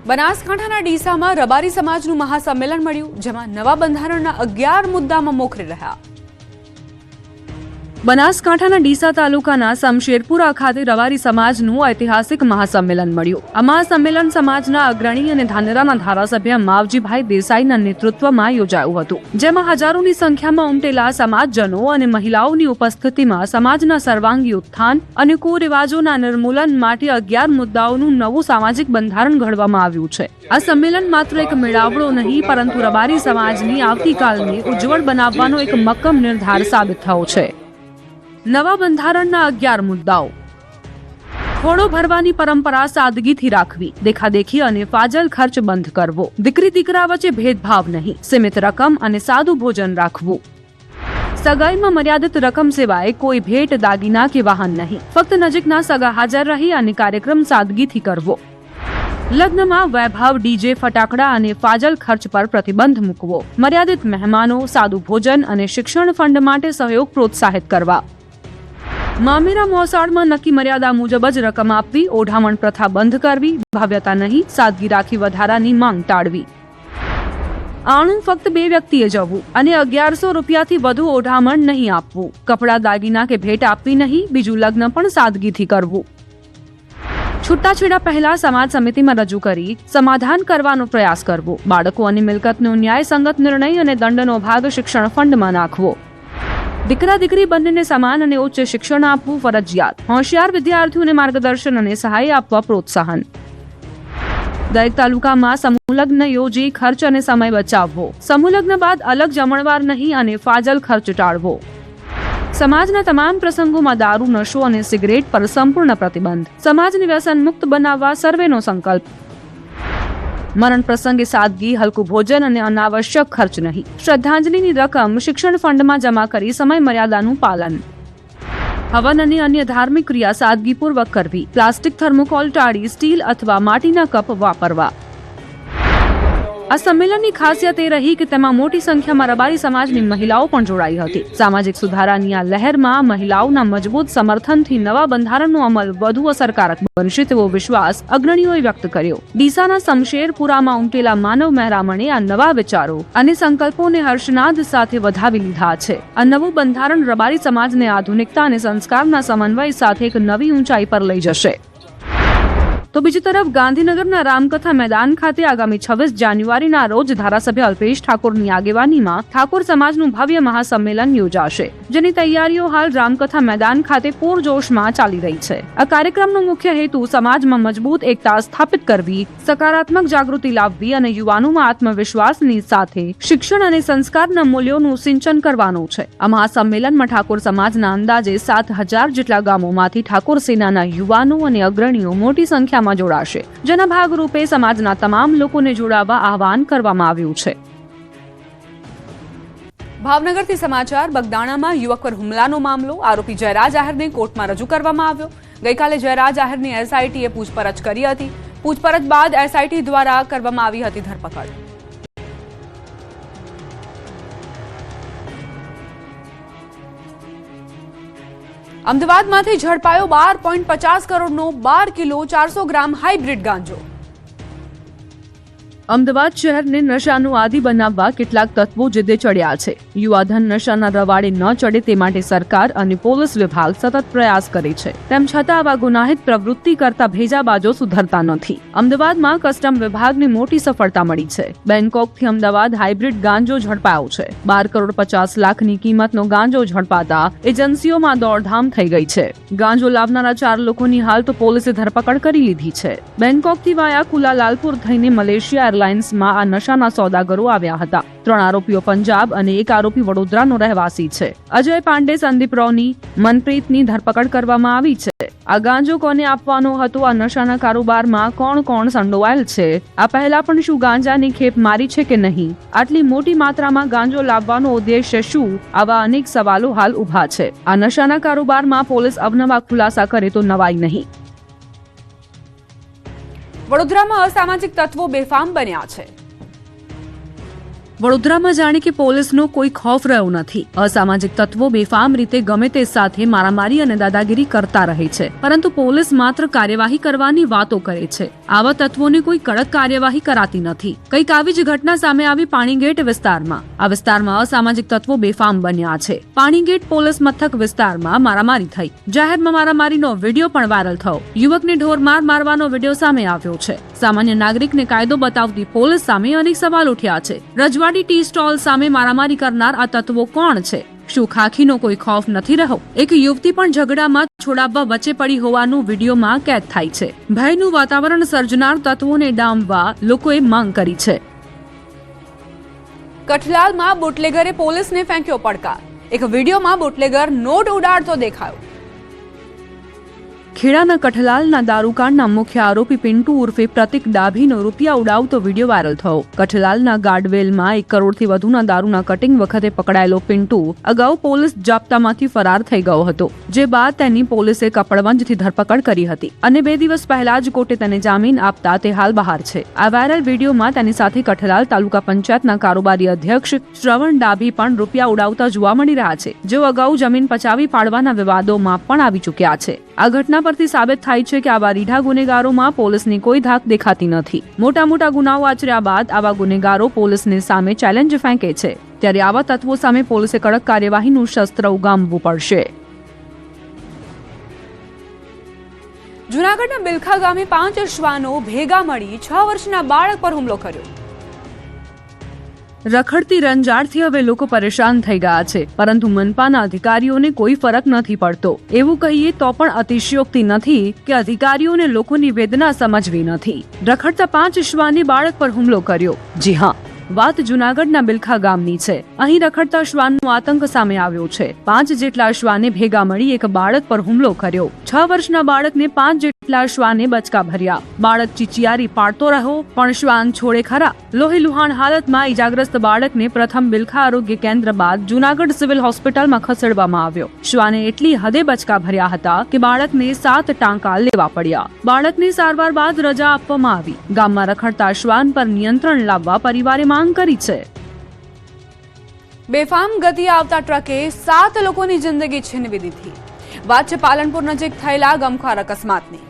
બનાસકાંઠાના ડીસામાં રબારી સમાજનું મહાસંમેલન મળ્યું, જેમાં નવા બંધારણના 11 મુદ્દામાં મોખરે રહ્યા. બનાસકાંઠાના ડીસા તાલુકાના શમશેરપુરા ખાતે રબારી સમાજનું ઐતિહાસિક મહાસંમેલન મળ્યું. આ મહાસંમેલન સમાજના અગ્રણી અને ધાનેરાના ધારાસભ્ય માવજીભાઈ દેસાઈના નેતૃત્વમાં યોજાયું હતું, જેમાં હજારોની સંખ્યામાં ઉમટેલા સમાજજનો અને મહિલાઓની ઉપસ્થિતિમાં સમાજના સર્વાંગી ઉત્થાન અને કુરિવાજોના નિર્મૂલન માટે 11 મુદ્દાઓનું નવું સામાજિક બંધારણ ઘડવામાં આવ્યું છે. આ સંમેલન માત્ર એક મેળાવડો નહીં, પરંતુ રબારી સમાજની આવતીકાલને ઉજ્જવળ બનાવવાનો એક મક્કમ નિર્ધાર સાબિત થયો છે. નવા બંધારણના 11 મુદ્દાઓ: ખોડો ભરવાની પરંપરા સાદગીથી રાખવી, દેખાદેખી અને ફાજલ ખર્ચ બંધ કરવો, દીકરી દીકરા વચ્ચે ભેદભાવ નહીં, સીમિત રકમ અને સાદું ભોજન રાખવું, સગાઈમાં મર્યાદિત રકમ સિવાય કોઈ ભેટ, દાગીના કે વાહન નહીં, ફક્ત નજીકના સગા હાજર રહી અને કાર્યક્રમ સાદગીથી કરવો, લગ્નમાં વૈભવ, ડીજે, ફટાકડા અને ફાજલ ખર્ચ પર પ્રતિબંધ મૂકવો, મર્યાદિત મહેમાનો, સાદું ભોજન અને શિક્ષણ ફંડ માટે સહયોગ પ્રોત્સાહિત કરવા, મામેરા મોસાળમાં નક્કી મર્યાદા મુજબ જ રકમ આપવી, ઓઢામણ પ્રથા બંધ કરવી, ભવ્યતા નહીં સાદગી રાખી વધારાની માંગ ટાળવી, આણું ફક્ત 2 વ્યક્તિએ જવું અને 1100 રૂપિયાથી વધુ ઓઢામણ નહીં આપવું, કપડા, દાગીના કે ભેટ આપવી નહીં, બીજું લગ્ન પણ સાદગીથી કરવું, છૂટાછેડા પહેલા સમાજ સમિતિમાં રજૂ કરી સમાધાન કરવાનો પ્રયાસ કરવો, બાળકો અને મિલકતનો ન્યાયસંગત નિર્ણય અને દંડનો ભાગ શિક્ષણ ફંડમાં નાખવો, દીકરા દીકરી બંનેને સમાન અને ઉચ્ચ શિક્ષણ આપવું ફરજિયાત, હોશિયાર વિદ્યાર્થીઓને માર્ગદર્શન અને સહાય આપવા પ્રોત્સાહન, દરેક તાલુકામાં સમૂહલગ્ન યોજી ખર્ચ અને સમય બચાવવો, સમૂહલગ્ન બાદ અલગ જમણવાર નહીં અને ફાજલ ખર્ચ ટાળવો, સમાજના તમામ પ્રસંગોમાં દારૂ, નશો અને સિગરેટ પર સંપૂર્ણ પ્રતિબંધ, સમાજને વ્યસન મુક્ત બનાવવા સર્વેનો સંકલ્પ, મરણ પ્રસંગે સાદગી, હલકું ભોજન અને અનાવશ્યક ખર્ચ નહીં, શ્રદ્ધાંજલિની રકમ શિક્ષણ ફંડમાં જમા કરી સમય મર્યાદાનું પાલન, હવન અને અન્ય ધાર્મિક ક્રિયા સાદગીપૂર્વક કરવી, પ્લાસ્ટિક, થર્મોકોલ ટાળી સ્ટીલ અથવા માટીના કપ વાપરવા. આ સંમેલનની ખાસિયત એ રહી કે તેમાં મોટી સંખ્યામાં રબારી સમાજની મહિલાઓ પણ જોડાઈ હતી. સામાજિક સુધારાની આ લહેરમાં મહિલાઓના મજબૂત સમર્થનથી નવા બંધારણનો અમલ વધુ અસરકારક બનશે તેવો વિશ્વાસ અગ્રણીઓએ વ્યક્ત કર્યો. ડીસાના શમશેરપુરામાં ઉમટેલા માનવ મહેરામણે આ નવા વિચારો અને સંકલ્પોને હર્ષનાદ સાથે વધાવી લીધા છે. આ નવું બંધારણ રબારી સમાજને આધુનિકતા અને સંસ્કારના સમન્વય સાથે એક નવી ઊંચાઈ પર લઈ જશે. તો બીજી તરફ ગાંધીનગરના રામકથા મેદાન ખાતે આગામી 26 જાન્યુઆરીના રોજ ધારાસભ્ય અલ્પેશ ઠાકોરની આગેવાનીમાં ઠાકોર સમાજનું ભવ્ય મહાસંમેલન યોજાશે, જેની તૈયારીઓ હાલ રામકથા મેદાન ખાતે પૂરજોશમાં ચાલી રહી છે. આ કાર્યક્રમનો મુખ્ય હેતુ સમાજમાં મજબૂત એકતા સ્થાપિત કરવી, સકારાત્મક જાગૃતિ લાવવી અને યુવાનોમાં આત્મવિશ્વાસની સાથે શિક્ષણ અને સંસ્કારના મૂલ્યોનું સિંચન કરવાનો છે. આ મહાસંમેલનમાં ઠાકોર સમાજના અંદાજે 7000 જેટલા ગામોમાંથી ઠાકોર સેનાના યુવાનો અને અગ્રણીઓ મોટી સંખ્યા જોડાશે, જેના ભાગરૂપે સમાજના તમામ લોકોને જોડાવા આહવાન કરવામાં આવ્યું છે. ભાવનગરથી સમાચાર. બગદાણામાં યુવક પર હુમલાનો મામલો. આરોપી જયરાજ આહિરને કોર્ટમાં રજૂ કરવામાં આવ્યો. ગઈકાલે જયરાજ આહિરની એસઆઈટીએ પૂછપરછ કરી હતી. પૂછપરછ બાદ એસઆઈટી દ્વારા કરવામાં આવી હતી ધરપકડ. અમદાવાદમાંથી ઝડપાયો 12.50 કરોડનો 12 કિલો 400 ગ્રામ હાઇબ્રિડ ગાંજો. અમદાવાદ શહેરને નશાનું આદિ બનાવવા કેટલાક તત્વો જીદે ચડ્યા છે. યુવાધન નશાના રવાડે ન ચડે તે માટે સરકાર અને પોલીસ વિભાગ સતત પ્રયાસ કરે છે. તેમ છતાં આવા ગુનાહિત પ્રવૃત્તિ કરતા ભેજાબાજો સુધરતા નથી. અમદાવાદમાં કસ્ટમ વિભાગને મોટી સફળતા મળી છે. બેંકોકથી અમદાવાદ હાઇબ્રિડ ગાંજો ઝડપાયો છે. 12 કરોડ 50 લાખની કિંમતનો ગાંજો ઝડપાતા એજન્સીઓમાં દોડધામ થઈ ગઈ છે. ગાંજો લાવનારા 4 લોકોની હાલ તો પોલીસે ધરપકડ કરી લીધી છે. બેંકોકથી વાયા કુલાલાલપુર થઈને મલેશિયા એરલાઇન્સમાં આ નશાના સોદાગરો આવ્યા હતા. 3 આરોપીઓ પંજાબ અને 1 આરોપી વડોદરાનો રહેવાસી છે. અજય પાંડે, સંદીપ રોની, મનપ્રીતની ધરપકડ કરવામાં આવી છે. આ ગાંજો કોને આપવાનો હતો? આ નશાના કારોબારમાં કોણ કોણ સંડોવાયેલ છે? આ પહેલા પણ શું ગાંજાની ખેપ મારી છે કે નહીં? આટલી મોટી માત્રામાં ગાંજો લાવવાનો ઉદ્દેશ્ય શું? આવા અનેક સવાલો હાલ ઉભા છે. આ નશાના કારોબારમાં પોલીસ અવનવા ખુલાસા કરે તો નવાઈ નહીં. વડોદરામાં અસામાજિક તત્વો બેફામ બન્યા છે. વડોદરામાં જાણે કે પોલીસનો કોઈ ખૌફ રહ્યો નથી. અસામાજિક તત્વો બેફામ રીતે ગમે તે સાથે મારામારી અને દાદાગીરી કરતા રહે છે, પરંતુ પોલીસ માત્ર કાર્યવાહી કરવાની વાતો કરે છે. આવા તત્વોને કોઈ કડક કાર્યવાહી કરાતી નથી. કંઈક આવી જ ઘટના સામે આવી પાણીગેટ વિસ્તારમાં. આ વિસ્તારમાં અસામાજિક તત્વો બેફામ બન્યા છે. પાણીગેટ પોલીસ મથક વિસ્તારમાં મારામારી થઈ. જાહેરમાં મારામારીનો વિડીયો પણ વાયરલ થયો. યુવકને ઢોરમાર મારવાનો વિડીયો સામે આવ્યો છે. સામાન્ય નાગરિકને કાયદો બતાવતી પોલીસ સામે અનેક સવાલ ઉઠ્યા છે. રજવાડી ટી સ્ટોલ સામે મારામારી કરનાર આ તત્વો કોણ છે? શું ખાખીનો કોઈ ખૌફ નથી રહ્યો? એક યુવતી પણ ઝઘડામાં છોડાવવા વચ્ચે પડી હોવાનું વિડીયોમાં કેદ થાય છે. ભયનું વાતાવરણ સર્જનાર તત્વોને ડામવા લોકોએ માંગ કરી છે. કઠલાલમાં બુટલેગરે પોલીસને ફેંક્યો પડકાર. એક વિડીયોમાં બુટલેગર નોટ ઉડાડતો દેખાયો. ખેડાના કઠલાલના દારૂકાંડના મુખ્ય આરોપી પિન્ટુ ઉર્ફે પ્રતિક ડાભીનો રૂપિયા ઉડાવતો વિડીયો વાયરલ થયો. કઠલાલના ગાર્ડવેલમાં 1 કરોડથી વધુના દારૂના કટિંગ વખતે પકડાયેલો પિન્ટુ અગાઉ પોલીસ જાપ્તામાંથી ફરાર થઈ ગયો હતો, જે બાદ તેની પોલીસે કપડવંજથી ધરપકડ કરી હતી અને 2 દિવસ પહેલા જ કોર્ટે તેને જામીન આપતા તે હાલ બહાર છે. આ વાયરલ વિડીયોમાં તેની સાથે કઠલાલ તાલુકા પંચાયતના કારોબારી અધ્યક્ષ શ્રવણ ડાભી પણ રૂપિયા ઉડાવતા જોવા મળી રહ્યા છે, જેઓ અગાઉ જમીન પચાવી પાડવાના વિવાદોમાં પણ આવી ચૂક્યા છે. આ ઘટના પરથી સાબિત થાય છે કે આવા રીઢા ગુનેગારોમાં પોલીસની કોઈ ધાક દેખાતી નથી. મોટા મોટા ગુનાઓ આચર્યા બાદ આવા ગુનેગારો પોલીસની સામે ચેલેન્જ ફેંકે છે, ત્યારે આવા તત્વો સામે પોલીસે કડક કાર્યવાહીનું શસ્ત્ર ઉગામવું પડશે. જૂનાગઢના બિલખા ગામે 5 શ્વાનો ભેગા મળી 6 વર્ષના બાળક પર હુમલો કર્યો. રખડતી રંજાડથી હવે લોકો પરેશાન થઈ ગયા છે, પરંતુ મનપાના અધિકારીઓને કોઈ ફરક નથી પડતો. એવું કહીએ તો પણ અતિશયોક્તિ નથી કે અધિકારીઓને લોકોની વેદના સમજવી નથી. રખડતા 5 શ્વાને બાળક પર હુમલો કર્યો. જી હા, વાત જૂનાગઢના બિલખા ગામની છે. અહીં રખડતા શ્વાનનો આતંક સામે આવ્યો છે. 5 જેટલા શ્વાને ભેગા મળી એક બાળક પર હુમલો કર્યો. 6 વર્ષના બાળકને 5 જેટલા શ્વાને બચકા ભર્યા. બાળક ચીચિયારી પાડતો રહ્યો, પણ શ્વાન છોડે ખરા. લોહીલુહાણ હાલતમાં ઈજાગ્રસ્ત બાળકને પ્રથમ બિલખા આરોગ્ય કેન્દ્ર બાદ જૂનાગઢ સિવિલ હોસ્પિટલમાં ખસેડવામાં આવ્યો. શ્વાને એટલી હદે બચકા ભર્યા હતા કે બાળકને 7 ટાંકા લેવા પડ્યા. બાળકને સારવાર બાદ રજા આપવામાં આવી. ગામમાં રખડતા શ્વાન પર નિયંત્રણ લાવવા પરિવારે માંગ કરી છે. બેફામ ગતિએ આવતા ટ્રકે 7 લોકોની જિંદગી છીનવી દીધી. વાત છે પાલનપુર નજીક થયેલા ગમખ્વાર અકસ્માતની.